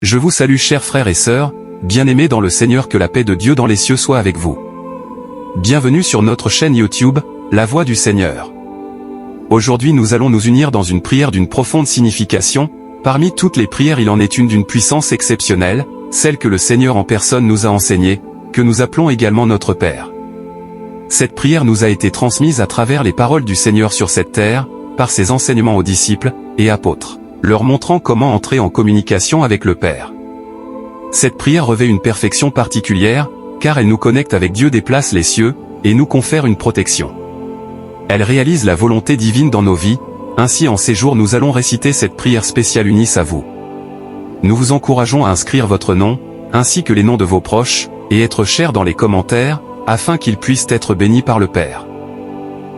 Je vous salue chers frères et sœurs, bien-aimés dans le Seigneur, que la paix de Dieu dans les cieux soit avec vous. Bienvenue sur notre chaîne YouTube, La Voix du Seigneur. Aujourd'hui nous allons nous unir dans une prière d'une profonde signification. Parmi toutes les prières il en est une d'une puissance exceptionnelle, celle que le Seigneur en personne nous a enseignée, que nous appelons également notre Père. Cette prière nous a été transmise à travers les paroles du Seigneur sur cette terre, par ses enseignements aux disciples et apôtres, leur montrant comment entrer en communication avec le Père. Cette prière revêt une perfection particulière, car elle nous connecte avec Dieu, déplace les cieux, et nous confère une protection. Elle réalise la volonté divine dans nos vies. Ainsi en ces jours nous allons réciter cette prière spéciale unie à vous. Nous vous encourageons à inscrire votre nom, ainsi que les noms de vos proches, et être chers dans les commentaires, afin qu'ils puissent être bénis par le Père.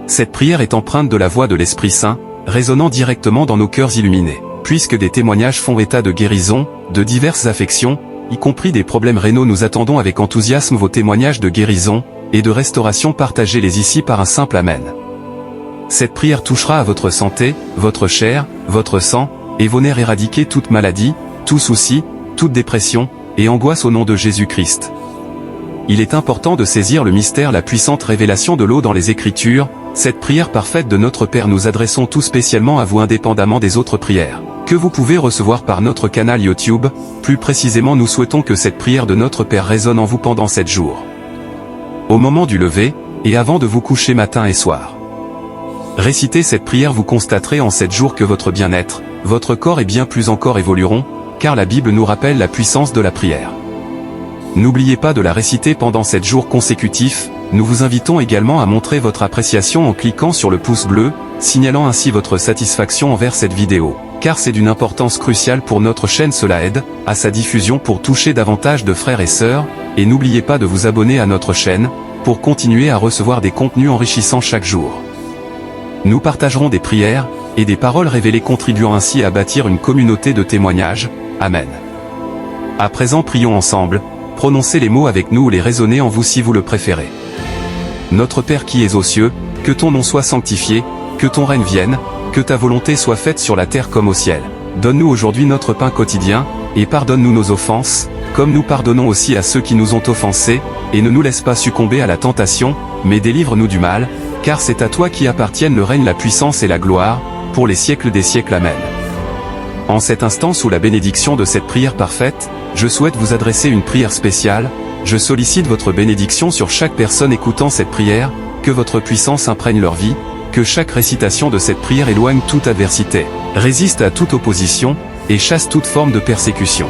Cette prière est empreinte de la voix de l'Esprit Saint, résonnant directement dans nos cœurs illuminés. Puisque des témoignages font état de guérison, de diverses affections, y compris des problèmes rénaux, nous attendons avec enthousiasme vos témoignages de guérison, et de restauration. Partagez-les ici par un simple Amen. Cette prière touchera à votre santé, votre chair, votre sang, et vos nerfs. Éradiquer toute maladie, tout souci, toute dépression, et angoisse au nom de Jésus-Christ. Il est important de saisir le mystère, la puissante révélation de l'eau dans les Écritures. Cette prière parfaite de notre Père nous adressons tout spécialement à vous, indépendamment des autres prières que vous pouvez recevoir par notre canal YouTube. Plus précisément, nous souhaitons que cette prière de notre Père résonne en vous pendant 7 jours. Au moment du lever, et avant de vous coucher matin et soir. Récitez cette prière, vous constaterez en 7 jours que votre bien-être, votre corps et bien plus encore évolueront, car la Bible nous rappelle la puissance de la prière. N'oubliez pas de la réciter pendant 7 jours consécutifs. Nous vous invitons également à montrer votre appréciation en cliquant sur le pouce bleu, signalant ainsi votre satisfaction envers cette vidéo, car c'est d'une importance cruciale pour notre chaîne. Cela aide à sa diffusion pour toucher davantage de frères et sœurs, et n'oubliez pas de vous abonner à notre chaîne, pour continuer à recevoir des contenus enrichissants chaque jour. Nous partagerons des prières, et des paroles révélées, contribuant ainsi à bâtir une communauté de témoignages. Amen. À présent prions ensemble, prononcez les mots avec nous ou les raisonnez en vous si vous le préférez. Notre Père qui es aux cieux, que ton nom soit sanctifié, que ton règne vienne, que ta volonté soit faite sur la terre comme au ciel. Donne-nous aujourd'hui notre pain quotidien, et pardonne-nous nos offenses, comme nous pardonnons aussi à ceux qui nous ont offensés, et ne nous laisse pas succomber à la tentation, mais délivre-nous du mal, car c'est à toi qui appartiennent le règne, la puissance et la gloire, pour les siècles des siècles. Amen. En cet instant, sous la bénédiction de cette prière parfaite, je souhaite vous adresser une prière spéciale. Je sollicite votre bénédiction sur chaque personne écoutant cette prière, que votre puissance imprègne leur vie, que chaque récitation de cette prière éloigne toute adversité, résiste à toute opposition, et chasse toute forme de persécution.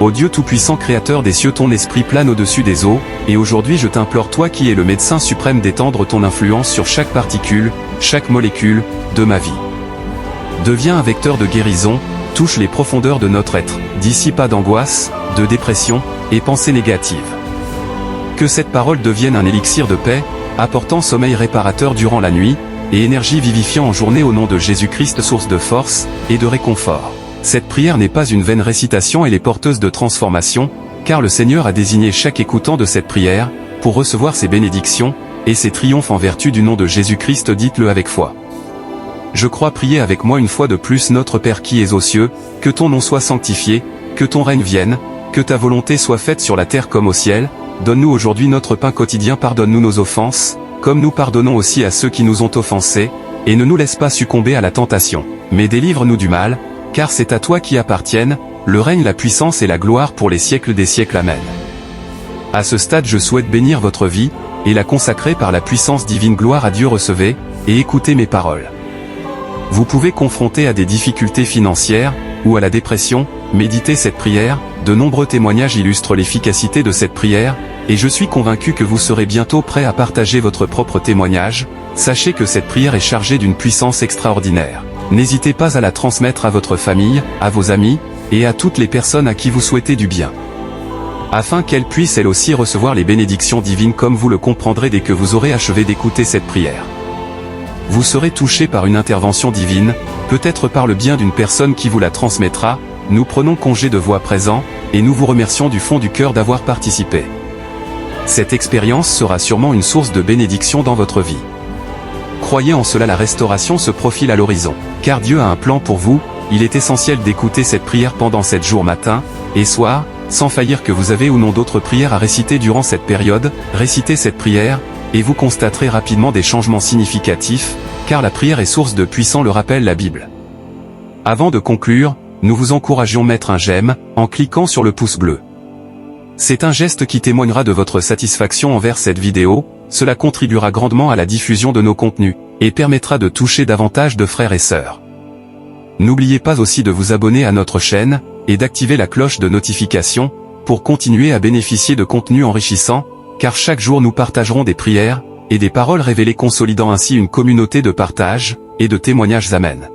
Ô Dieu tout-puissant, créateur des cieux, ton esprit plane au-dessus des eaux, et aujourd'hui je t'implore, toi qui es le médecin suprême, d'étendre ton influence sur chaque particule, chaque molécule, de ma vie. Deviens un vecteur de guérison, touche les profondeurs de notre être, dissipe pas d'angoisse, de dépression, et pensées négatives. Que cette parole devienne un élixir de paix, apportant sommeil réparateur durant la nuit, et énergie vivifiant en journée au nom de Jésus-Christ, source de force, et de réconfort. Cette prière n'est pas une vaine récitation, elle est porteuse de transformation, car le Seigneur a désigné chaque écoutant de cette prière, pour recevoir ses bénédictions, et ses triomphes en vertu du nom de Jésus-Christ. Dites-le avec foi. Je crois. Priez avec moi une fois de plus. Notre Père qui es aux cieux, que ton nom soit sanctifié, que ton règne vienne, que ta volonté soit faite sur la terre comme au ciel. Donne-nous aujourd'hui notre pain quotidien. Pardonne-nous nos offenses, comme nous pardonnons aussi à ceux qui nous ont offensés, et ne nous laisse pas succomber à la tentation, mais délivre-nous du mal, car c'est à toi qui appartiennent le règne, la puissance et la gloire pour les siècles des siècles. Amen. À ce stade, je souhaite bénir votre vie, et la consacrer par la puissance divine. Gloire à Dieu. Recevez, et écoutez mes paroles. Vous pouvez confronter à des difficultés financières, ou à la dépression. Méditez cette prière. De nombreux témoignages illustrent l'efficacité de cette prière, et je suis convaincu que vous serez bientôt prêt à partager votre propre témoignage. Sachez que cette prière est chargée d'une puissance extraordinaire. N'hésitez pas à la transmettre à votre famille, à vos amis, et à toutes les personnes à qui vous souhaitez du bien, afin qu'elles puissent elles aussi recevoir les bénédictions divines, comme vous le comprendrez dès que vous aurez achevé d'écouter cette prière. Vous serez touché par une intervention divine, peut-être par le bien d'une personne qui vous la transmettra. Nous prenons congé de vous à présent, et nous vous remercions du fond du cœur d'avoir participé. Cette expérience sera sûrement une source de bénédiction dans votre vie. Croyez en cela, la restauration se profile à l'horizon, car Dieu a un plan pour vous, il est essentiel d'écouter cette prière pendant 7 jours matin et soir, sans faillir que vous avez ou non d'autres prières à réciter durant cette période. Récitez cette prière, et vous constaterez rapidement des changements significatifs, car la prière est source de puissant, le rappelle la Bible. Avant de conclure, nous vous encourageons à mettre un j'aime, en cliquant sur le pouce bleu. C'est un geste qui témoignera de votre satisfaction envers cette vidéo, cela contribuera grandement à la diffusion de nos contenus, et permettra de toucher davantage de frères et sœurs. N'oubliez pas aussi de vous abonner à notre chaîne, et d'activer la cloche de notification, pour continuer à bénéficier de contenus enrichissants, car chaque jour nous partagerons des prières, et des paroles révélées, consolidant ainsi une communauté de partage, et de témoignages. Amen.